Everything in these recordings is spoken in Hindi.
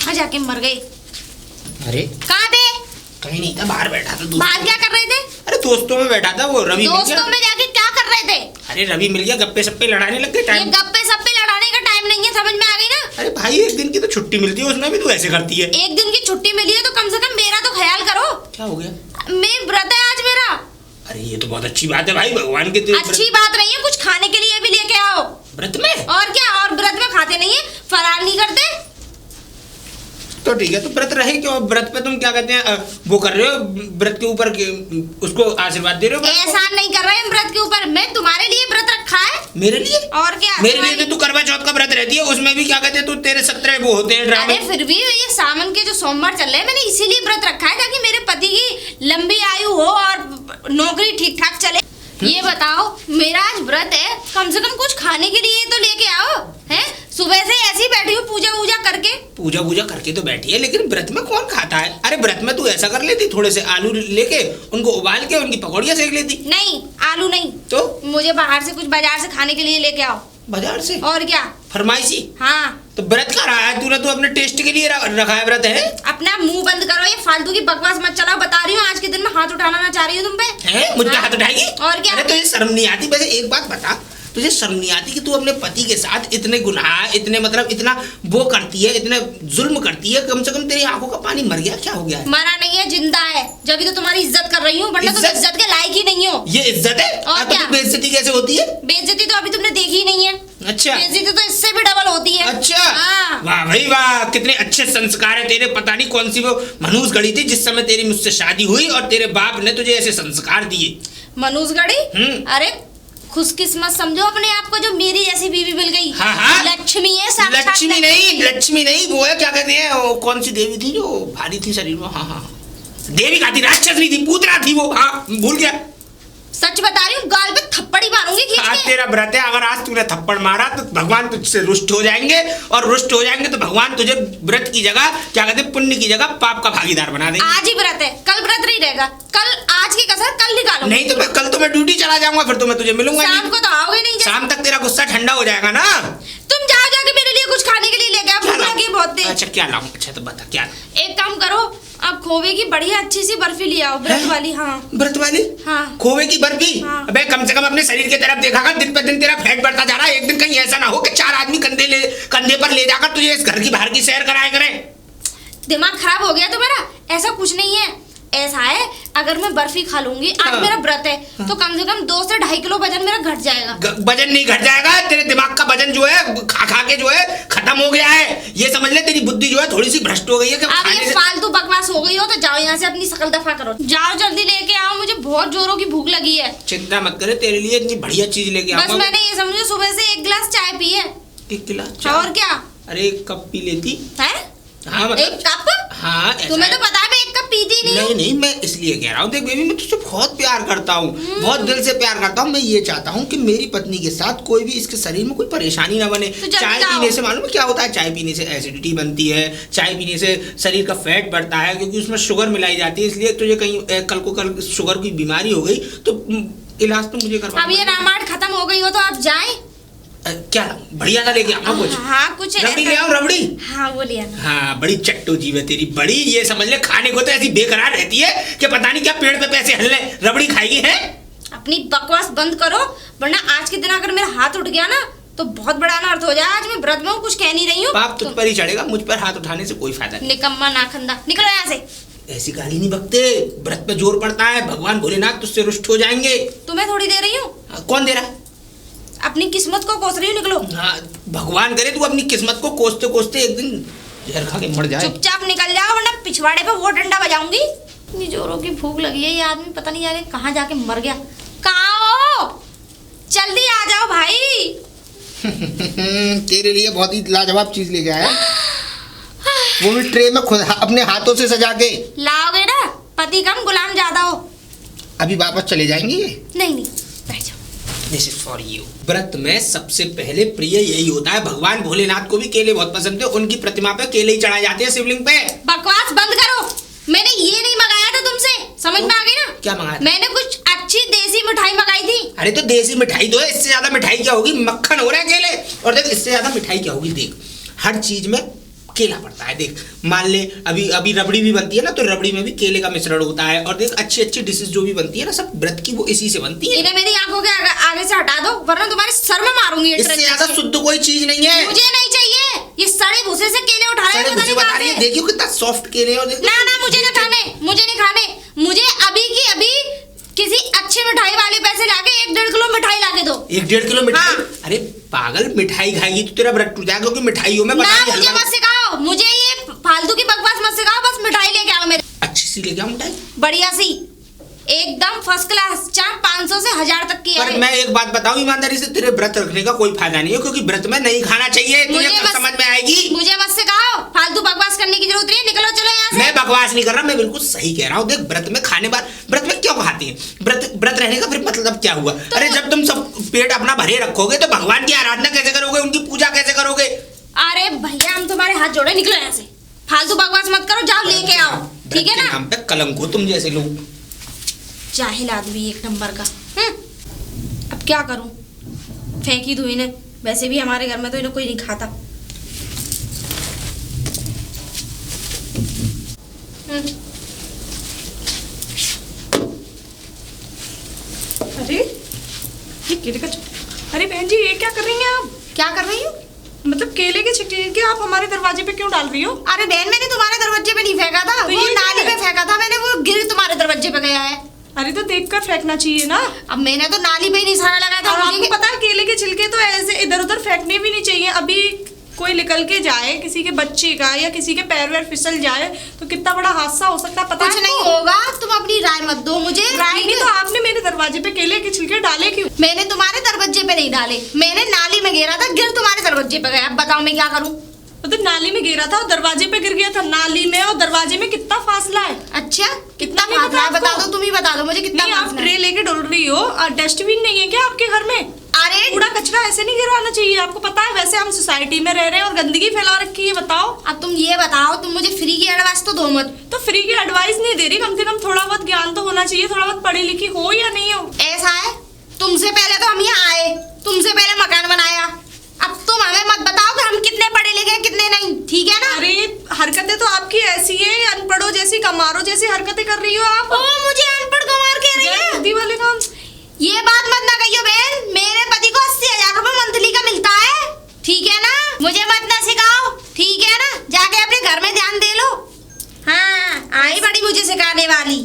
कहाँ जाके मर गए? अरे कहाँ थे? कहीं नहीं था, बाहर बैठा था। बाहर क्या कर रहे थे? अरे दोस्तों में बैठा था, वो रवि मिल गया। दोस्तों में जाके क्या कर रहे थे? अरे रवि मिल गया, गप्पे सप्पे लड़ाने लग गए। ये टाइम गप्पे सप्पे लड़ाने का टाइम नहीं है, समझ में आ गई ना? अरे भाई एक दिन की तो छुट्टी मिलती है, उसमें भी तू ऐसे करती है। एक दिन की छुट्टी मिली है तो कम से कम मेरा तो ख्याल करो। क्या हो गया? मैं व्रत है आज मेरा। अरे ये तो बहुत अच्छी बात है भाई, भगवान के अच्छी बात नहीं है, कुछ खाने के लिए भी लेके आओ। व्रत में? और क्या, और व्रत में खाते नहीं है, फरार नहीं करते। तो ठीक है, तो व्रत रहे क्यों? व्रत पे तुम क्या कहते हैं वो कर रहे हो, व्रत के ऊपर उसको आशीर्वाद दे रहे हो? एहसान नहीं कर रहे हैं व्रत के ऊपर, मैं तुम्हारे लिए व्रत रखा है। मेरे लिए? और क्या, मेरे लिए तो तू करवा चौथ का व्रत रहती है, उसमें भी क्या कहते हैं तू, तेरे 17 वो होते हैं ड्रामे। अरे फिर भी ये सावन के जो सोमवार चल रहे हैं, मैंने इसीलिए व्रत रखा है ताकि मेरे पति की लंबी आयु हो और नौकरी ठीक ठाक चले। ये बताओ, मेरा आज व्रत है, कम से कम कुछ खाने के लिए तो लेके आओ। हैं, सुबह से ऐसे ही बैठी हूँ पूजा वूजा करके। पूजा वूजा करके तो बैठी है, लेकिन व्रत में कौन खाता है? अरे व्रत में तू ऐसा कर लेती, थोड़े से आलू लेके उनको उबाल के उनकी पकौड़ियाँ सेक लेती। नहीं, आलू नहीं, तो मुझे बाहर से कुछ बाजार से खाने के लिए लेके आओ। बाजार से? और क्या, फरमाइशी? हाँ। तो व्रत कर रहा है तूने, तो अपने टेस्ट के लिए रखा है व्रत है? अपना मुंह बंद करो, ये फालतू की बकवास मत चलाओ। बता रही हूँ आज के दिन में हाथ उठाना ना चाह रही हूँ तुम पे। हैं? मुझ पे हाथ उठाएगी? और क्या? अरे तुझे शर्म नहीं आती? वैसे एक बात बता, तुझे शर्म नहीं आती कि तू अपने पति के साथ इतने गुनाह, इतने मतलब इतना वो करती है, इतने जुल्म करती है? कम से कम तेरी आंखों का पानी मर गया, क्या हो गया है? मरा नहीं है, जिंदा है। जब भी तो तुम्हारी इज्जत कर रही हूँ, वरना तुम इज्जत के लायक ही नहीं हो। ये इज्जत है? और क्या? तो बेइज्जती कैसे होती है? बेइज्जती तो अभी तुमने देखी ही नहीं है। अच्छा, बेइज्जती तो इससे भी डबल होती है। अच्छा। हाँ। वाह भाई वाह, कितने अच्छे संस्कार है तेरे। पता नहीं कौन सी वो मनूस गढ़ी थी जिस समय तेरी मुझसे शादी हुई और तेरे बाप ने तुझे ऐसे संस्कार दिए। मनूस गढ़ी? अरे खुशकिस्मत समझो अपने आप को जो मेरी जैसी बीवी मिल गई। हाँ हाँ, लक्ष्मी है साक्षात। लक्ष्मी नहीं, वो है क्या कहते हैं, वो कौन सी देवी थी जो भारी थी शरीर में? हाँ हाँ, देवी का थी, राक्षसनी थी, पूतना थी वो। हाँ भूल गया। सच बता रही हूँ, गाल पे थप्पड़ ही मारूंगी खींच के। आज तेरा व्रत है, अगर आज तूने थप्पड़ मारा तो भगवान तुझसे रुष्ट हो जाएंगे, और रुष्ट हो जाएंगे तो भगवान तुझे व्रत की जगह क्या कहते हैं, पुण्य की जगह पाप का भागीदार बना देंगे। आज ही व्रत है, कल व्रत नहीं रहेगा। कल आज की कसर कल निकालो। नहीं तो कल तो मैं ड्यूटी चला जाऊंगा, फिर तो मैं तुझे मिलूंगा। शाम को तो आओगे नहीं। शाम तक तेरा गुस्सा ठंडा हो जाएगा ना। तुम जाओ जाके मेरे लिए कुछ खाने के लिए लेके आओ, भूख लगी बहुत तेज। अच्छा क्या लाऊं? अच्छा तो बता क्या? एक काम करो, आप खोवे की बढ़िया अच्छी सी बर्फी ले आओ, व्रत वाली। हाँ व्रत वाली? हाँ। खोवे की बर्फी? हाँ। अबे कम से कम अपने शरीर की तरफ देखा कर, दिन पे दिन तेरा फैट बढ़ता जा रहा है। एक दिन कहीं ऐसा ना हो कि 4 आदमी कंधे पर ले जाकर तुझे इस घर की बाहर की सैर कराया करे। दिमाग खराब हो गया तुम्हारा? ऐसा कुछ नहीं है, ऐसा है अगर मैं बर्फी खा लूंगी, आज हाँ। मेरा व्रत है, तो कम से कम 2 से 2.5 किलो वजन मेरा घट जाएगा। वजन नहीं घट जाएगा, तेरे दिमाग का वजन जो है खा खा के जो है खत्म हो गया है। ये समझ ले, तेरी बुद्धि जो है थोड़ी सी भ्रष्ट हो गई है। अब ये फालतू बकवास हो गई हो तो जाओ यहाँ से, अपनी शकल दफा करो। जाओ जल्दी लेके आओ, मुझे बहुत जोरों की भूख लगी है। चिंता मत करे, तेरे लिए इतनी बढ़िया चीज लेके आऊंगा। बस मैंने ये समझो सुबह से 1 गिलास चाय पी है। 1 गिलास? और क्या? अरे 1 कप पी लेती है? हाँ मतलब 1 कप? हाँ, तुम्हें तो पता है मैं 1 कप पीती नहीं। नहीं, मैं इसलिए कह रहा हूँ, देख बेबी, मैं तुझसे बहुत प्यार करता हूँ, बहुत दिल से प्यार करता हूँ। मैं ये चाहता हूँ कि मेरी पत्नी के साथ कोई भी इसके शरीर में कोई परेशानी ना बने। तो चाय पीने से मालूम है क्या होता है? चाय पीने से एसिडिटी बनती है, चाय पीने से शरीर का फैट बढ़ता है, क्योंकि उसमें शुगर मिलाई जाती है। इसलिए तुझे कहीं कल शुगर की बीमारी हो गई तो इलाज तो मुझे करवा। अब ये रामायण खत्म हो गई हो तो आप जाएं। क्या बढ़िया था लेके आऊँ कुछ? हाँ कुछ रबड़ी ले आओ, रबड़ी। हाँ वो ले आना। हाँ बड़ी चट्टू जीव है तेरी, बड़ी। ये समझ ले, खाने को तो ऐसी बेकरार रहती है कि पता नहीं क्या पेड़ पे पैसे हल्ले। रबड़ी खाएगी है? अपनी बकवास बंद करो, वरना आज के दिन अगर मेरा हाथ उठ गया ना तो बहुत बड़ा अनर्थ हो जाए। आज मैं व्रत में हूँ, कुछ कह नहीं रही हूँ। पाप तुझ पर ही चढ़ेगा, मुझ पर हाथ उठाने से कोई फायदा नहीं। निकम्मा नाखंदा, निकलो यहाँ से। ऐसी गाली नहीं बकते, व्रत पे जोर पड़ता है, भगवान भोलेनाथ तुझसे रुष्ट हो जाएंगे। तुम्हें थोड़ी दे रही हूँ। कौन दे रहा है? अपनी किस्मत को कोस रही हूँ, निकलो। हाँ, भगवान करे तू अपनी किस्मत को कोसते कोसते एक दिन जहर खा के मर जाए। चुपचाप निकल जाओ, वरना पिछवाड़े पे वो डंडा बजाऊंगी। इतनी जोरों की भूख लगी है, ये आदमी पता नहीं यार कहाँ जाके मर गया। कहाँ हो? जल्दी आ जाओ भाई। तेरे लिए बहुत ही लाजवाब चीज लेके आया, वो भी ट्रे में खुद अपने हाथों से सजा के। लाओगे ना? पति कम गुलाम ज्यादा हो। अभी वापस चले जाएंगे? नहीं बैठ जाओ। This is for you। व्रत में सबसे पहले प्रिय यही होता है, भगवान भोलेनाथ को भी केले बहुत पसंद है, उनकी प्रतिमा पे केले ही चढ़ाए जाते हैं शिवलिंग पे। बकवास बंद करो, मैंने ये नहीं मंगाया था तुमसे, समझ में आ गई ना? क्या मंगाया? मैंने कुछ अच्छी देसी मिठाई मंगाई थी। अरे तो देसी मिठाई दो, इससे ज्यादा मिठाई क्या होगी? मक्खन हो रहा है केले। और देख इससे ज्यादा मिठाई क्या होगी? देख हर चीज में केला पड़ता है। देख मान ले अभी रबड़ी भी बनती है ना, तो रबड़ी में भी केले का मिश्रण होता है। और देख अच्छी अच्छी डिशेज जो भी बनती है ना, सब व्रत की वो इसी से बनती है। इन्हें मेरी आंखों के आगे से हटा दो, वरना तुम्हारे सर में मारूंगी। इससे ज्यादा शुद्ध कोई चीज नहीं है। मुझे नहीं चाहिए ये सड़े भूसे से केले उठा रहे हैं। बता रही है, देखियो कितना सॉफ्ट केले और ना ना मुझे नहीं खाने, मुझे नहीं खाने। मुझे अभी की अभी किसी अच्छे मिठाई वाले पैसे लाके 1-1.5 किलो मिठाई लाके दो। 1-1.5 किलो मिठाई? हाँ। अरे पागल, मिठाई खाएगी तो तेरा व्रत टूट जाएगा, क्योंकि मिठाइयों में ना मुझे मत सिखाओ, मुझे ये फालतू की बकवास मत सिखाओ। बस मिठाई लेके आओ मेरे। अच्छी सी लेके आओ मिठाई, बढ़िया सी, एकदम फर्स्ट क्लास, चाहे 500 से 1000 तक की पर है। मैं एक बात बताऊं ईमानदारी से, तेरे व्रत रखने का कोई फायदा नहीं है, क्योंकि व्रत में नहीं खाना चाहिए। तुझे कब समझ में आएगी? मुझे मत सिखाओ, फालतू बकवास करने की जरूरत नहीं है, निकलो चलो यहाँ से। मैं बकवास नहीं कर रहा, मैं बिल्कुल सही कह रहा हूँ। देख व्रत में खाने बाद, व्रत में क्यों खाती है? व्रत रहने का फिर मतलब क्या हुआ? अरे जब तुम सब पेट अपना भरे रखोगे तो भगवान की आराधना कैसे करोगे, उनकी पूजा कैसे करोगे? अरे भैया हम तुम्हारे हाथ जोड़े, निकलो यहाँ से। फालतू बकवास मत करो, जाओ लेके आओ, ठीक है ना? नाम पे कलंक हो तुम जैसे लोग। जाहिल आदमी एक नंबर का। अब क्या करूं, फेंकी दो इन्हें। वैसे भी हमारे घर में तो इन्हें कोई नहीं खाता। अरे ये केले का अरे बहन जी, ये क्या कर रही हैं आप? क्या कर रही हूँ? मतलब केले के छिलके आप हमारे दरवाजे पे क्यों डाल रही हो? अरे बहन मैंने तुम्हारे दरवाजे पे नहीं फेंका था, तो वो ये नाली क्या है? पे फेंका था मैंने, वो गिर तुम्हारे दरवाजे पे गया है। अरे तो देखकर फेंकना चाहिए ना। अब मैंने तो नाली पे ही निशाना लगाया था। और मुझे आपको पता है केले के छिलके तो ऐसे इधर उधर फेंकने भी नहीं चाहिए। अभी कोई निकल के जाए, किसी के बच्चे का या किसी के पैर वैर फिसल जाए तो कितना बड़ा हादसा हो सकता है, पता कुछ है? नहीं होगा, तुम अपनी राय मत दो मुझे। राय नहीं तो आपने मेरे दरवाजे पे केले के छिलके डाले क्यों? मैंने तुम्हारे दरवाजे पे नहीं डाले, मैंने नाली में गिरा था, गिर तुम्हारे दरवाजे पे गया। अब बताओ मैं क्या करूं? तो नाली में गिरा था और दरवाजे पे गिर गया था। नाली में और दरवाजे में कितना फासला है? अच्छा कितना नहीं फासला है पता बता आपको? दो, तुम ही बता दो मुझे कितना नहीं, आप फासला ट्रे है। लेके डोल रही हो। डस्टबिन नहीं है क्या आपके घर में? अरे कूड़ा कचरा ऐसे नहीं गिरवाना चाहिए, आपको पता है वैसे हम सोसाइटी में रह रहे हैं और गंदगी फैला रखी है। बताओ, अब तुम ये बताओ, तुम मुझे फ्री की एडवाइस तो दो मत। तो फ्री की एडवाइस नहीं दे रही, कम से कम थोड़ा बहुत ज्ञान तो होना चाहिए। थोड़ा बहुत पढ़ी लिखी हो या नहीं हो? ऐसा है, तुमसे पहले तो हम यहाँ आए, तुमसे पहले मकान बनाया। अब तुम हमें मत बताओ कि हम कितने पढ़े लिखे हैं कितने नहीं, ठीक है ना? अरे हरकतें तो आपकी ऐसी है, अनपढ़ों जैसी, कमारों जैसी हरकतें कर रही हो आप। ओ मुझे अनपढ़ गंवार कह रही है? बुद्धि वाले काम। ये बात मत ना कहियो बहन, मेरे पति को 80,000 रुपए मंथली का मिलता है, ठीक है ना? मुझे मत ना सिखाओ, ठीक है ना? जाके अपने घर में ध्यान दे लो। हाँ आई बड़ी मुझे सिखाने वाली।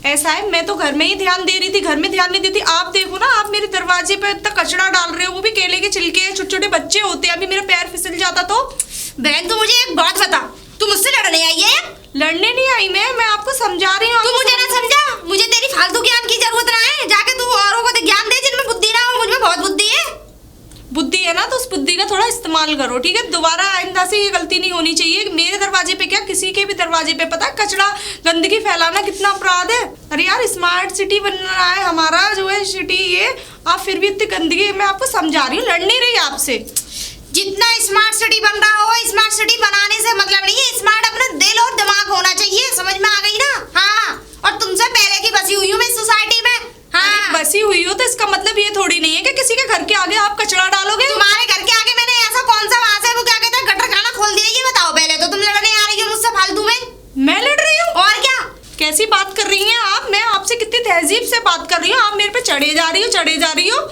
ऐसा है, मैं तो घर में ही ध्यान दे रही थी, घर में ध्यान नहीं देती। आप देखो ना, आप मेरे दरवाजे पे इतना कचरा डाल रहे हो, वो भी केले के छिलके। छोटे छोटे बच्चे होते हैं, अभी मेरा पैर फिसल जाता तो। बहन तू मुझे एक बात बता, तू मुझसे लड़ने आई है? लड़ने नहीं आई मैं आपको समझा रही हूँ। तू मुझे ना समझा, मुझे तेरी फालतू ज्ञान की जरूरत ना है। जाके तू औरों को ज्ञान दे जिनमें बुद्धि ना हो, मुझ में बहुत बुद्धि है। बुद्धि है ना, तो उस बुद्धि का थोड़ा इस्तेमाल करो, ठीक है? दोबारा आइंदा से ये गलती नहीं होनी चाहिए। मेरे दरवाजे पे क्या, किसी के भी दरवाजे पे, पता है कचरा गंदगी फैलाना कितना अपराध है। अरे यार, स्मार्ट सिटी बन रहा है हमारा जो है सिटी, ये आप फिर भी इतनी गंदगी। मैं आपको समझा रही हूँ, लड़ नहीं रही आपसे। जितना स्मार्ट सिटी बन रहा हो, स्मार्ट सिटी बनाने से मतलब नहीं है, स्मार्ट अपना दिल और दिमाग होना चाहिए, समझ में आ गई ना? हाँ, और तुमसे पहले की बसी हुई हूँ मैं सोसाइटी में। हाँ, बसी हुई हो तो इसका मतलब ये थोड़ी नहीं है कि किसी के घर के आगे आप कचरा डालोगे। तुम्हारे घर के आगे मैंने ऐसा कौन सा वहां से वो क्या कहते हैं गटर खाना खोल दिया, ये बताओ पहले तो। तुम लड़ने आ रही हो मुझसे फालतू में? मैं लड़ रही हूँ? और क्या? कैसी बात कर रही हैं आप? मैं आपसे कितनी तहजीब से बात कर रही हूँ, आप मेरे पे चढ़े जा रही हो, चढ़े जा रही हो।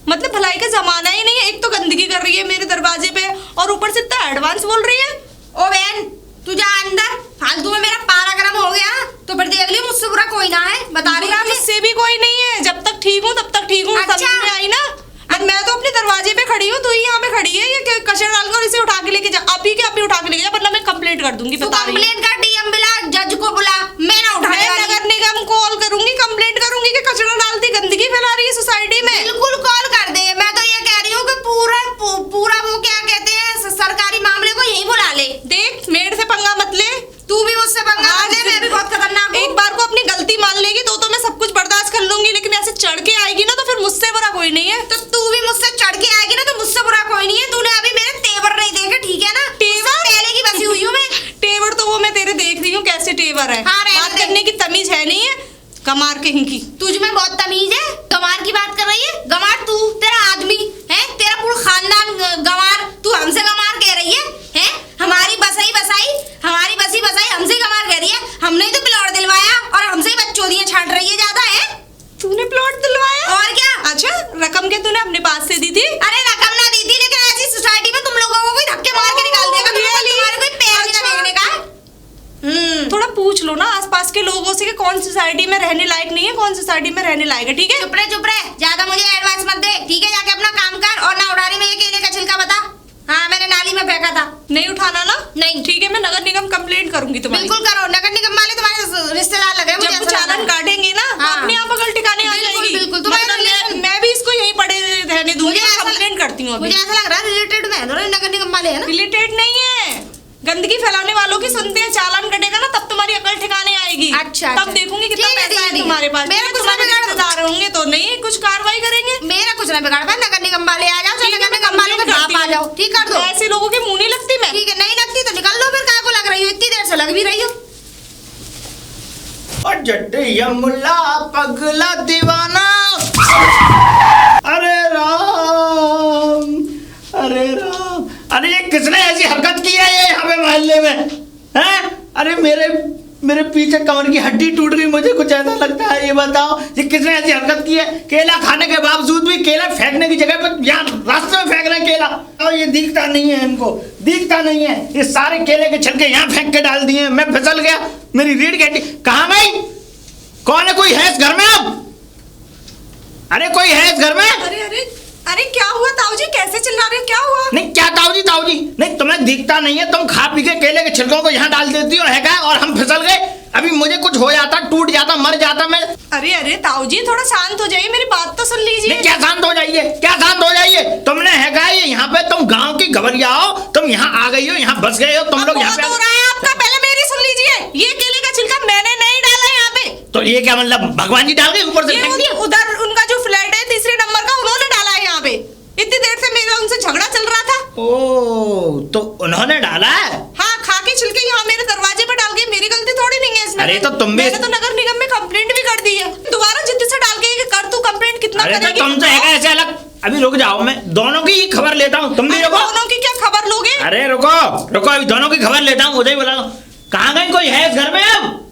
मतलब भलाई का जमाना ही नहीं है। एक तो गंदगी कर रही है मेरे दरवाजे पे और ऊपर से इतना एडवांस बोल रही है। ओ बहन तू जा अंदर, फालतू में मेरा पारा गर्म हो गया तो फिर देख लियो, मुझसे बुरा कोई ना है, बता रही बुरा हूँ। मुझसे भी कोई नहीं है, जब तक ठीक हूँ तब तक ठीक हूँ। अच्छा। समझ में आई ना? अब मैं तो अपने दरवाजे पे खड़ी हूँ, तू ही यहाँ पे खड़ी है। ये कचरा डालकर इसे उठा के लेके जा, अभी के अभी उठा के लेके जा, वरना मैं कंप्लेंट कर दूंगी। तू बता रही हूँ। कंप्लेंट कर, डीएम बुला, जज को बुला, मैं ना उठाने मैं वाली। नगर निगम कॉल करूंगी, कंप्लेंट करूंगी कि कचरा डालती, गंदगी फैला रही है सोसाइटी में। बिल्कुल कॉल कर दे। मैं तो ये कह रही हूँ कि पूरा वो क्या कहते हैं सरकारी मामले को यही बुला ले। देख, मेरे से पंगा मत ले। तू भी मुझसे पंगा मत ले, मैं भी बहुत खतरनाक हूँ। एक बार को अपनी गलती मान लेगी तो मैं सब कुछ बर्दाश्त कर लूंगी, लेकिन ऐसे चढ़ के आएगी ना तो फिर मुझसे बुरा कोई नहीं है। तो तू भी मुझसे चढ़ के आएगी ना तो मुझसे बुरा कोई नहीं है। तूने अभी मेरे तेवर नहीं देखे, ठीक है ना? तेवर? पहले की बसी हुई हूँ मैं। तेवर तो वो मैं तेरे देख रही हूँ कैसे तेवर है। हाँ, रहने बात दे। करने की तमीज है नहीं है, कमार कहीं की। तुझ में बहुत तमीज है। गंवार की बात कर रही है? गंवार तू, तेरा आदमी है, तेरा पूरा खानदान गंवार, तू हमसे गंवार कह रही है? हमारी बसई लोगों से कि कौन सोसाइटी में रहने लायक नहीं है, कौन सोसाइटी में रहने लायक है, ठीक है? चुप रहे, ज्यादा मुझे एडवाइस मत दे, ठीक है? जाके अपना काम कर और ना उड़ारी में ये केले का छिलका बता। हाँ, मैंने नाली में फेंका था। नहीं उठाना ना? नहीं। ठीक है, मैं नगर निगम कंप्लेंट करूंगी तुम्हारी। बिल्कुल करो, नगर निगम वाले तुम्हारे रिश्तेदार लगे हैं, मुझे जब ऐसा लग रहा चालन है। काटेंगे ना तो हाँ। अपने आप अकल ठिकाने आ बिल्कुल, जाएगी। बिल्कुल, तुम्हारे मतलब relation- मैं भी इसको यहीं पड़े रहने दूंगी, कंप्लेंट करती हूँ अभी। मुझे ऐसा लग रहा है रिलेटेड में है, नगर निगम वाले है ना। रिलेटेड नहीं है, गंदगी फैलाने वालों की सुनते हैं, चालान कटेगा ना तब तुम्हारी अकल ठिकाने आएगी। अच्छा, तब अच्छा। देखूंगी कितना ठीक है, पैसा ठीक है है। तुम्हारे पास। मेरा कुछ तुम्हारे ना बिगाड़- रिश्तेदार होंगे तो नहीं कुछ कार्रवाई करेंगे। मेरा कुछ ना बिगाड़ पाए, नगर निगम वाले आ जाओ, ठीक है, नगर मैं निगम वालों के complaint बाप आ करती जाओ, हूँ। ठीक कर दो। ऐसे लोगों के मुंह नहीं लगती मैं। ठीक है, नहीं लगती तो निकल लो, फिर काय को लग रही हो, इतनी देर से लग भी रही हो। और जट्टे मुल्ला पगला दीवाना। अरे राम, अरे राम, अरे ये किसने ऐसी हरकत की है ये यहाँ पे मोहल्ले में, हैं? अरे मेरे पीछे कमर की हड्डी टूट गई, मुझे कुछ ऐसा लगता है। ये बताओ ये किसने ऐसी हरकत की है? केला खाने के बावजूद भी केला फेंकने की जगह पर यहाँ रास्ते में फेंक रहे हैं केला। और ये दिखता नहीं है, इनको दिखता नहीं है। ये सारे केले के छिलके यहाँ फेंक के डाल दिए, मैं फिसल गया, मेरी रीढ़ की हड्डी कहाँ गई? कौन है? कोई है इस घर में? अब अरे कोई है इस घर में? अरे अरे अरे क्या हुआ ताऊ जी, कैसे चिल्ला रहे हो, क्या हुआ? नहीं क्या ताऊ जी नहीं, तुम्हें दिखता नहीं है, तुम खा पी के केले के छिलकों को यहाँ डाल देती हो, है क्या? और हम फिसल गए। अभी मुझे कुछ हो जाता, टूट जाता, मर जाता मैं। अरे अरे ताऊ जी थोड़ा शांत हो जाइए, मेरी बात तो सुन लीजिए। नहीं क्या शांत हो जाइए, क्या शांत हो जाइए? तुमने है क्या ये यहाँ पे, तुम गांव की गवरिया हो, तुम यहाँ आ गई हो, यहाँ बस गए हो तुम लोग यहाँ पे। हो रहा है आपका, पहले मेरी सुन लीजिए। ये केले का छिलका मैंने नहीं डाला यहाँ पे। तो ये क्या मतलब भगवान जी डाल गए ऊपर से फेंक दिया? उधर उनका जो फ्लैट है 3 नंबर का, उन्होंने डाला है यहाँ पे। इतनी देर से मेरा उनसे झगड़ा चल रहा था। ओ तो उन्होंने डाला है? हाँ, खा के छिलके यहाँ मेरे दरवाजे पे डाल गए, मेरी गलती थोड़ी नहीं है इसमें। अरे तो तुम भी- मैंने तो नगर निगम में कंप्लेंट भी कर दी है। दोबारा जिद्दी से डाल के कर तू कंप्लेंट, कितना अरे तो करेगी? तुमसे है क्या ऐसे अलग? अभी रुक जाओ, मैं दोनों की ही खबर लेता हूँ, तुम भी रुको। दोनों की क्या खबर लोगे? अरे रुको रुको, अभी दोनों की खबर लेता हूँ, उधर ही बुला लो। कहाँ गई? कोई है इस घर में? अब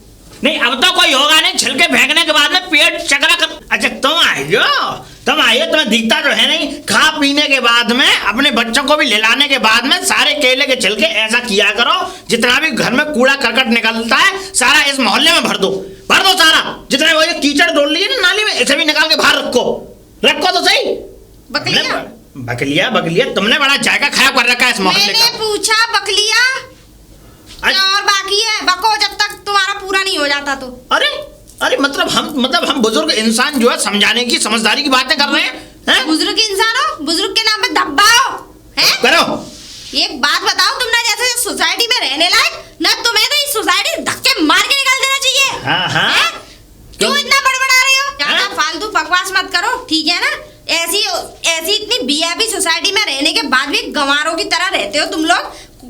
नहीं, अब तो कोई होगा नहीं। छिलके फेंकने के बाद में पेट चकरा कर। अच्छा तुम आई हो, तुम्हें दिखता तो है नहीं। खा पीने के बाद में अपने बच्चों को भी लाने के बाद में सारे केले के छिलके ऐसा किया करो, जितना भी घर में कूड़ा करकट निकलता है सारा इस मोहल्ले में भर दो सारा। जितना वो ये कीचड़ डोल ली है ना नाली में, इसे भी निकाल के बाहर रखो तो सही। बकलिया तुमने बड़ा जायका खराब कर रखा है इस मोहल्ले का। मैंने पूछा बकलिया क्या और बाकी है? बको जब तक तुम्हारा पूरा नहीं हो जाता तो। अरे मतलब हम बुजुर्ग इंसान जो है समझाने की समझदारी की बातें कर रहे हैं। बुजुर्ग इंसान हो, बुजुर्ग के नाम पे धब्बा हो, हैं? करो एक बात बताओ, तुम ना जैसे सोसाइटी में रहने लायक, ना तुम्हें तो इस सोसाइटी धक्के मार के निकाल देना चाहिए। हाँ। हैं? क्यों इतना बड़बड़ा रहे हो? ज्यादा हाँ? फालतू बकवास मत करो, ठीक है ना? ऐसी इतनी वीआईपी सोसाइटी में रहने के बाद भी गंवारों की तरह रहते हो तुम लोग,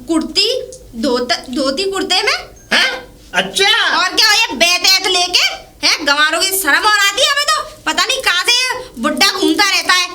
कुर्ती धोती कुर्ते में। हैं? अच्छा और क्या ये बैत लेके हैं? गंवारों की शर्म और आती है हमें तो, पता नहीं कहाँ से बुड्ढा घूमता रहता है।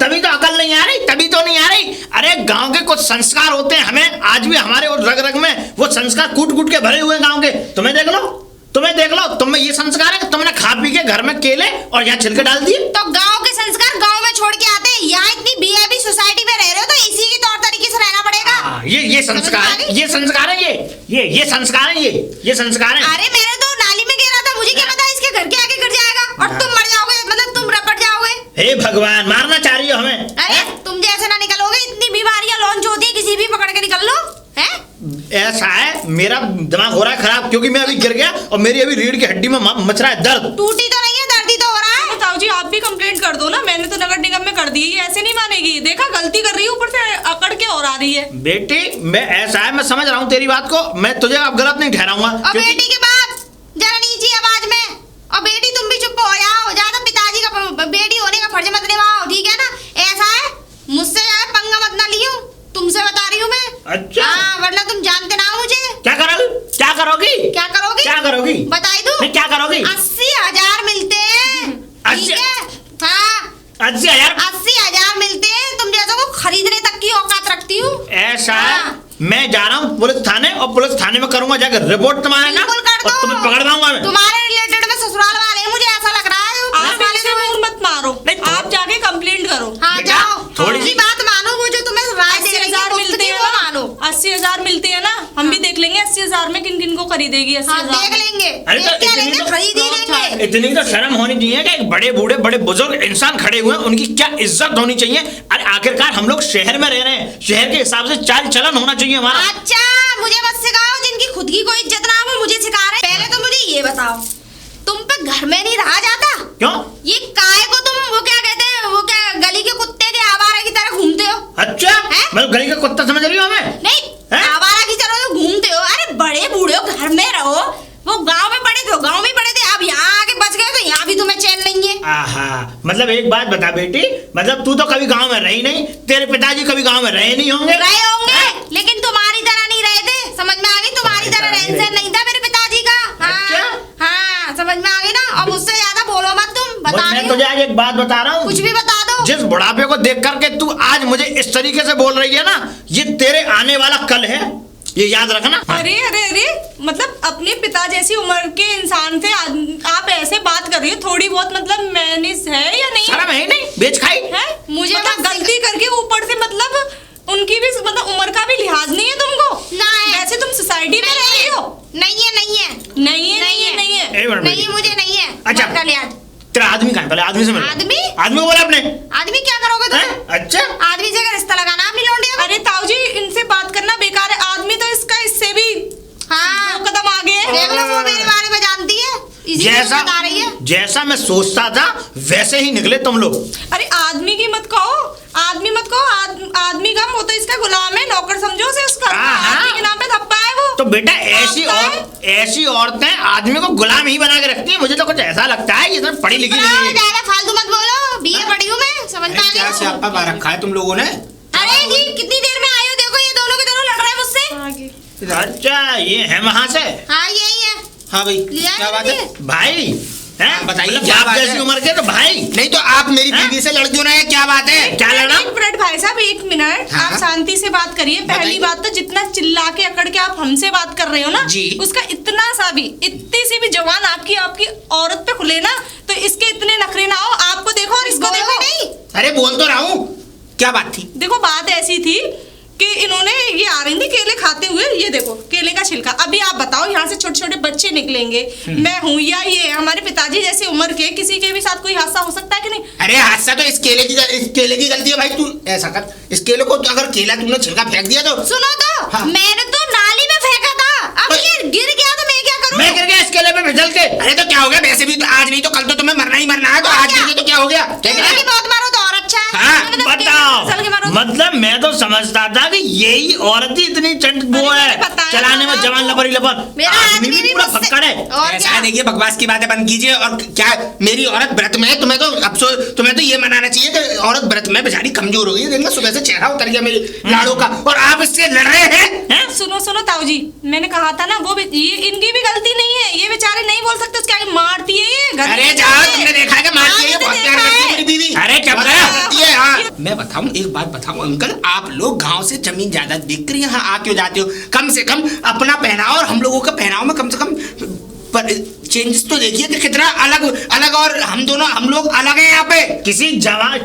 तभी तो अकल नहीं आ रही, तभी तो नहीं आ रही। अरे गांव के कुछ संस्कार होते हैं, हमें आज भी हमारे और रग रग में वो संस्कार कूट के भरे हुए हैं गांव के। तुम्हें देख लो, तुम में ये संस्कार है कि तुमने खा पी के घर में केले और यहाँ छिलके डाल दिए। तो गांव के संस्कार गांव में छोड़ के आते हैं, यहाँ इतनी वीआईपी सोसाइटी में रह रहे हो तो इसी के तौर तरीके से रहना पड़ेगा। ये संस्कार है, ये संस्कार है, ये संस्कार है, ये संस्कार है। अरे मैंने तो नाली में गिरा था, मुझे क्या पता इसके घर के आगे गिर जाएगा और तुम मर जाओगे, मतलब तुम रपट जाओगे। हे भगवान, मारना चाह रही हो हमें? अरे तुम जैसे ना निकलोगे, इतनी बीमारियां लॉन्च होती है, किसी भी पकड़ के निकल लो। हैं? ऐसा है, मेरा दिमाग हो रहा है खराब, क्योंकि मैं अभी गिर गया और मेरी अभी रीढ़ की हड्डी में मच रहा है दर्द। टूटी तो नहीं है, दर्द ही तो हो रहा है। ताऊ जी आप भी कंप्लेंट कर दो ना, मैंने तो नगर निगम में कर दी, ये ऐसे नहीं मानेगी। देखा गलती कर रही है, ऊपर से अकड़ के और आ रही है। बेटी मैं ऐसा है, मैं समझ रहा हूँ तेरी बात को, मैं तुझे अब गलत नहीं ठहराऊंगा। और बेटी की बात जरा नीची आवाज में, और बेटी तुम भी चुप हो जाओ, ज्यादा पिताजी का बेटी होने का फर्ज मत निभाओ, ठीक है ना? ऐसा है, मुझसे ज्यादा पंगा मत ना लियो, तुमसे बता रही हूँ मैं। अच्छा हाँ, वरना तुम जानते ना हो मुझे। क्या करोगी? बताई दूं? नहीं क्या करोगी? 80,000 मिलते हैं, ठीक है? हाँ 80,000 मिलते हैं, तुम जैसा को खरीदने तक की औकात रखती हूँ। ऐसा है, हाँ। मैं जा रहा हूँ पुलिस थाने, और पुलिस थाने में करूंगा जाकर रिपोर्ट तुम्हारा ना, बिल्कुल कर और दो। तुम्हें पकड़ लाऊंगा मैं। तुम्हारे रिलेटेड में ससुराल वाले हैं, मुझे ऐसा लग रहा है। आप ऐसे मूड मत मारो, आप जाके कंप्लेंट करो। हाँ बेटा, जाओ, थोड़ी सी सी बात मानो, वो जो तुम्हें राय दे रही है 80,000 मिलते हैं वो ना, मानो। 80,000 मिलते हैं ना, हम भी देख लेंगे 80,000 में किन किन को खरीदेगी 80,000। देख लेंगे, अरे तो देख क्या इतनी लेंगे, तो- खरीद ही लेंगे। इतनी तो शर्म होनी चाहिए कि एक बड़े बूढ़े बड़े बुजुर्ग इंसान खड़े हुए हैं, उनकी क्या इज्जत होनी चाहिए। अरे आखिरकार हम लोग शहर में रह रहे हैं, शहर के हिसाब से चाल चलन होना चाहिए हमारा। अच्छा मुझे मत सिखाओ, जिनकी खुद की कोई इज्जत ना हो मुझे सिखा रहे। पहले तो मुझे ये बताओ, तुम पे घर में नहीं रहा जाता? क्यों? ये काय को तुम वो क्या कहते हैं, वो क्या गली के कुत्ते के आवारा की तरह घूमते हो? अच्छा मतलब गली का कुत्ता समझ रही हो हमें? नहीं, आवारा की तरह तो घूमते हो। अरे बड़े बूढ़े हो, घर में रहो। वो गांव में पड़े थे, गांव में पड़े थे, अब यहाँ आके बच गए तो यहाँ भी तुम्हें चैन नहीं है। आहा, मतलब एक बात बता बेटी, मतलब तू तो कभी गांव में रही नहीं, तेरे पिताजी कभी गांव में रहे नहीं होंगे? रहे होंगे हाँ? लेकिन तुम्हारी तरह नहीं रहे थे, समझ में आ गई? तुम्हारी तरह रहन सहन नहीं था मेरे पिताजी का। अच्छा? हाँ समझ में आ गई ना। और मुझसे ज्यादा बोलो मत, तुम बता मैं रही तुझे हो। आज एक बात बता रहा हूँ, कुछ भी बता दो। जिस बुढ़ापे को देख करके तू आज मुझे इस तरीके से बोल रही है ना, ये तेरे आने वाला कल है, ये याद रखना। अरे अरे अरे, मतलब अपने पिता जैसी उम्र के इंसान से आप ऐसे बात कर रही हो? थोड़ी बहुत मतलब मैनेज है या नहीं? शर्म है नहीं, बेच खाई है मुझे मतलब मत गलती करके ऊपर से मतलब उनकी भी मतलब उम्र का भी लिहाज नहीं है तुमको? ना है। वैसे तुम सोसाइटी में रह रही हो? नहीं है, नहीं है, नहीं है, नहीं है, नहीं है। एक मिनट नहीं बेटी। मुझे नहीं है। अच्छा। मत कर याद। तेरा आदमी कहाँ है? पहले आदमी से मिल। आदमी? आदमी को बोला अपने। आदमी क्या करोगे तुम? हैं? अच्छा आदमी से रिश्ता लगाना अपनी लौंडिया को? अरे ताऊ जी, इनसे बात करना बेकार है। आदमी तो इसका इससे भी हाँ 2 कदम आगे है। देख लो, वो मेरे बारे में जानती है, इसीलिए जैसा बता रही है। जैसा मैं सोचता था वैसे ही निकले तुम लोग। अरे आदमी की मत कहो, आदमी मत कहो। आदमी का वो तो इसका गुलाम है, नौकर समझो उसे उसका। हाँ। आदमी के नाम पे धब्बा है वो। तो बेटा आपका ऐसी औरतें आदमी को गुलाम ही बना के रखती है। मुझे तो कुछ ऐसा लगता है ये तो पढ़ी लिखी नहीं है। ज्यादा फालतू मत बोलो, बीए पढ़ी हूँ मैं, समझ में आ क्या गया। स्यापा पा रखा है तुम लोगों ने? अरे जी कितनी देर में आए हो? देखो ये दोनों के दोनों लड़ रहे हैं मुझसे। आगे। अच्छा ये है वहां से? हाँ यही है। हाँ भाई, लिया क्या बात है? भाई हैं? बताइए, मतलब क्या बाप बात जैसी है? उम्र के तो भाई। नहीं तो आप मेरी हाँ? बीवी से लड़ क्यों ना है? क्या बात है? क्या लड़ा? 1 मिनट भाई साहब, 1 मिनट। हाँ? आप शांति से बात करिए। पहली बताइए। बात तो जितना चिल्ला के अकड़ के आप हमसे बात कर रहे हो ना, जी। उसका इतना सा भी, इतनी सी भी जवान आपकी आपकी औरत पे खुले ना, तो इसके इतने नखरे ना हो। आपको देखो और इसको बोलो देखो। नहीं। अरे बोल तो रहा हूँ, क्या बात थी? देखो बात ऐसी थी कि इन्होंने ये आ रही थी केले खाते हुए, ये देखो केले का छिलका। अभी आप बताओ, यहाँ से छोटे छोटे बच्चे निकलेंगे, मैं हूँ या ये हमारे पिताजी जैसी उम्र के, किसी के भी साथ कोई हादसा हो सकता है कि नहीं? अरे हादसा तो इस केले की गलती है भाई। तू ऐसा कर, इस केले को तो अगर केला तुमने छिलका फेंक दिया तो सुनो तो, हाँ। मैंने तो नाली में फेंका था, अब पर- ये गिर गया तो मैं क्या करूँ? मैं गिर गया इस केले पे फिसल के। अरे तो क्या हो गया? वैसे भी तो आज नहीं तो कल तो तुम्हें मरना ही मरना है, तो आज क्या? गिर गए तो क्या हो गया? ठीक केले है की बहुत मारो तो और अच्छा है। हाँ, मतलब केले फिसल के बताओ, मारो। मतलब मैं तो समझता था कि यही औरत ही इतनी चंट वो अरे है, मैंने बताया चलाने में था जवान आपको। लपरी लपर। मेरा आदमी भी पूरा मुझसे- फक्कड़ है। और ऐसा क्या? है, देखिए बकवास की बातें बंद कीजिए। और क्या मेरी औरत व्रत में है? तुम्हें तो अफसोस, तुम्हें तो ये मनाना चाहिए कि औरत व्रत में बेचारी कमजोर हो गई। देखना सुबह से चेहरा उतर गया मेरी लाड़ों का, और आप इससे लड़ रहे हैं। हैं? सुनो सुनो ताऊ जी, मैंने कहा था ना, वो भी ये इनकी भी गलती नहीं है। ये बेचारे नहीं बोल सकते, उसके आगे मारती है ये घर अरे में जाओ, जाके। तुमने देखा है कि मारती है ये, हाँ, बहुत मैंने प्यार देखा करती है है। मेरी बीवी। अरे चुप बहुत रहो। प्यार करती है, हाँ। मैं बताऊं, एक बात बताऊं अंकल, आप लोग गांव से जमीन जायदाद देख कर यहाँ आ क्यों जाते हो? कम से कम अपना पहनाव और हम लोगों का पहनाव में कम से कम पर चेंजेस तो देखिए कि कितना अलग अलग, और हम लोग अलग हैं यहाँ पे।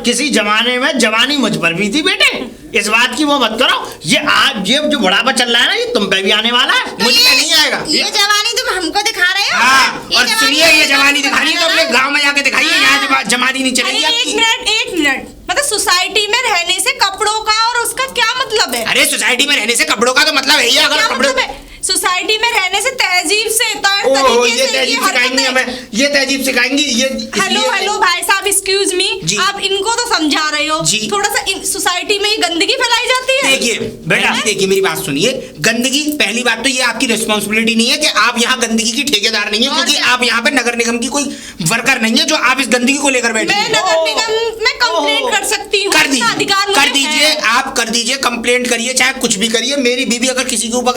किसी जमाने में जवानी मुझ पर भी थी बेटे, इस बात की वो मत करो। ये आज ये जो बुढ़ापा चल रहा है ना, ये तुम पे भी आने वाला है। तो मुझ पे नहीं आएगा। ये जवानी तुम हमको दिखा रहे हो? हाँ, और जवानी सुनिए, ये तुम जवानी हमको दिखानी है तो दिखा अपने रहे हो? गांव में जाके दिखाइए, यहाँ जमानी नहीं अरे चलेगी एक आपकी। Minute, 1 minute. मतलब सोसाइटी में रहने से कपड़ों का और उसका क्या मतलब है? अरे सोसाइटी में रहने से कपड़ों का तो मतलब है ही, अगर क्या कपड़े मतलब है? सोसाइटी में रहने से तहजीब से ओह, तरीके ये से तहजीब सिखाएंगी हरकतें। हमें, ये तहजीब सिखाएंगी ये। हेलो इसलिए- हेलो भाई साहब, एक्सक्यूज मी, जी। आप इनको तो समझा रहे हो। जी। थोड़ा सा सोसाइटी में ही गंदगी फैलाई जाती है। देखिए बेटा। देखिए मेरी बात सुनिए, गंदगी, पहली बात तो ये आपकी रिस्पॉन्सिबिलिटी नहीं है कि आप यहाँ गंदगी की ठेकेदार नहीं है, और क्योंकि क्या? आप यहाँ पे नगर निगम की कोई वर्कर नहीं है जो आप इस गंदगी को लेकर बैठे मैं हैं। नगर निगम में कंप्लेंट कर सकती हूँ, कर इतना अधिकार दीजिए, मुझे कर दीजिए, है। आप कर दीजिए, कंप्लेंट करिए, चाहे कुछ भी करिए। मेरी बीवी अगर किसी के ऊपर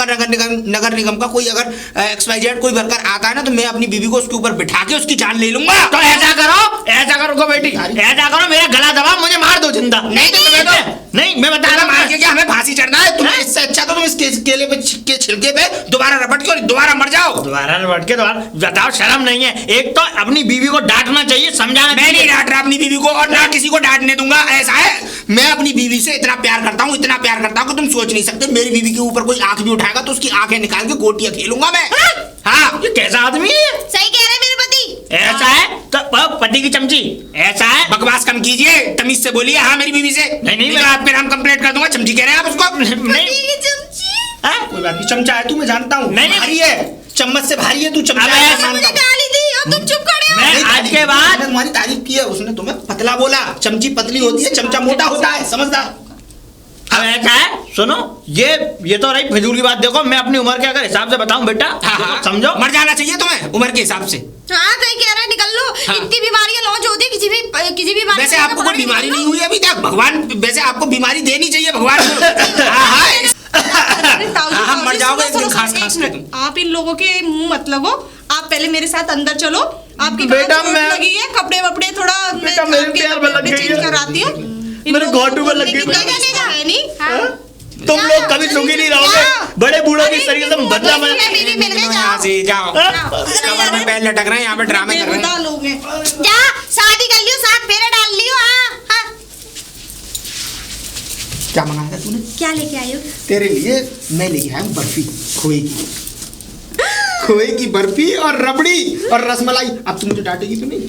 नगर निगम का कोई अगर XYZ कोई वर्कर आता है ना, तो मैं अपनी बीवी को उसके ऊपर बिठा के उसकी जान ले लूंगा। तो ऐसा करो बेटी, ऐसा करो, मेरा गला दबा, मुझे मार दो जिंदा। नहीं तो तुम्हें तो नहीं, मैं बता तुम्हें रहा मार के हूँ। क्या हमें फांसी चढ़ना है? तुम्हें हाँ? इससे अच्छा तो तुम इस केले पे के छिलके पे दोबारा रपट के और दोबारा मर जाओ। दोबारा लौट के दोबारा बताओ, शर्म नहीं है? एक तो अपनी बीवी को डांटना चाहिए, समझाना मैं चाहिए। नहीं डांट रहा अपनी बीवी को, और ना किसी को डांटने दूंगा। ऐसा है, मैं अपनी बीवी से इतना प्यार करता हूँ, इतना प्यार करता हूँ कि तुम सोच नहीं सकते। मेरी बीवी के ऊपर कोई आंख भी उठाएगा तो उसकी आंखें निकाल के गोटियां खेलूंगा मैं। हाँ। ये कैसा आदमी है ये? सही कह रहे हैं मेरे पति। ऐसा है तो पति की चमची ऐसा है। बकवास कम कीजिए, तमीज से बोलिए हाँ मेरी बीवी से। नहीं, मैं आपके नाम कंप्लेंट कर दूंगा। चमची कह रहे हैं आप उसको? नहीं पति की चमची। हाँ? कोई बात नहीं, चमचा है तू, मैं जानता हूँ। नहीं। भारी है, चम्मच से भारी है तू, चमचा अबे है, ऐसा मैं मुझे जानता हूँ। गाली दी और तुम चुप खड़े हो। मैं नहीं, आज के बाद मैंने तुम्हारी तारीफ की है, उसने तुम्हें पतला बोला। चमची पतली होती है, चमचा मोटा होता है, समझदार। अब ऐसा है, सुनो ये तो रही फिजूल की बात। देखो मैं अपनी उम्र के अगर हिसाब से बताऊं बेटा, हाँ, देखो, हाँ। समझो मर जाना चाहिए तुम्हें उम्र के हिसाब से। हाँ सही कह रहा है, निकल लो। हाँ। इतनी बीमारियां लॉन्च होती है किसी भी बीमारी वैसे से आपको कोई पकड़ के बीमारी निकल नहीं लो। हुई अभी तक? भगवान वैसे आपको बीमारी देनी चाहिए भगवान को। हाँ, हाँ। अरे ताऊ जी, हाँ, ताऊ मर जी, जाओगे सुनो, एक दिन सुनो, खास एक खास के मिनट। तुम। आप इन लोगों के मुंह मत लगो। आप पहले मेरे साथ अंदर चलो। आपकी बेटा, कहाँ चोट मैं- लगी है, कपड़े वपड़े थोड़ा मैं बेटा, मेरे आपके पैर में कपड़े लग वपड़े गई चेंज है। कराती हूँ। इन मेरे लोगों को घोटू में लग बोलने गई की है। जगह नहीं है नहीं। हाँ। तुम लोग कभी सुखी नहीं रहोगे। बड़े बूढ़ों की शरीर से बदला में बीवी मिल गई, यहाँ जाओ। से जाओ। हाँ? कमर में पैर लटक रहे हैं, यहाँ पे ड्रामे कर रहे हैं। बेहुदा लोग हैं। जा शादी कर लियो, 7 फेरे डाल लियो। हाँ हाँ। क्या मंगाया था तूने? क्या लेके आए हो? तेरे लिए मैं लेके आया हूँ बर्फी, खोए की। खोए की बर्फी और रबड़ी और रसमलाई। अब तू मुझे डांटेगी तो नहीं?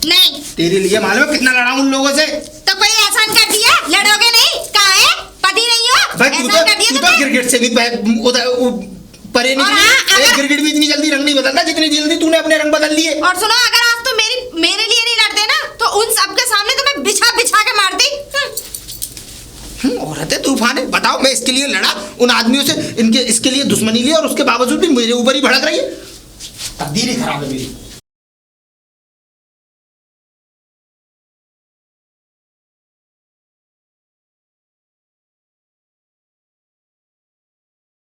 नहीं तेरे लिए मालूम है कितना लड़ा उन लोगों से। तो कोई एहसान कर दिया? लड़ोगे नहीं? कहाँ है? पति नहीं हो? भाई तू एहसान कर दिया तो तुमने? क्रिकेट से भी परे नहीं और चली। हाँ, एक अगर- क्रिकेट भी इतनी जल्दी रंग नहीं बदलता जितनी जल्दी तूने अपने रंग बदल लिए। और सुनो, अगर आज तो मेरे लिए नहीं लड़ते ना, तो उन सबके सामने तो मैं बिछा बिछा के मारती। औरत है तूफान है। बताओ, मैं इसके लिए लड़ा, उन आदमियों से इनके इसके लिए दुश्मनी ली और उसके बावजूद भी मेरे ऊपर ही भड़क रही है। तकदीर ही खराब है मेरी।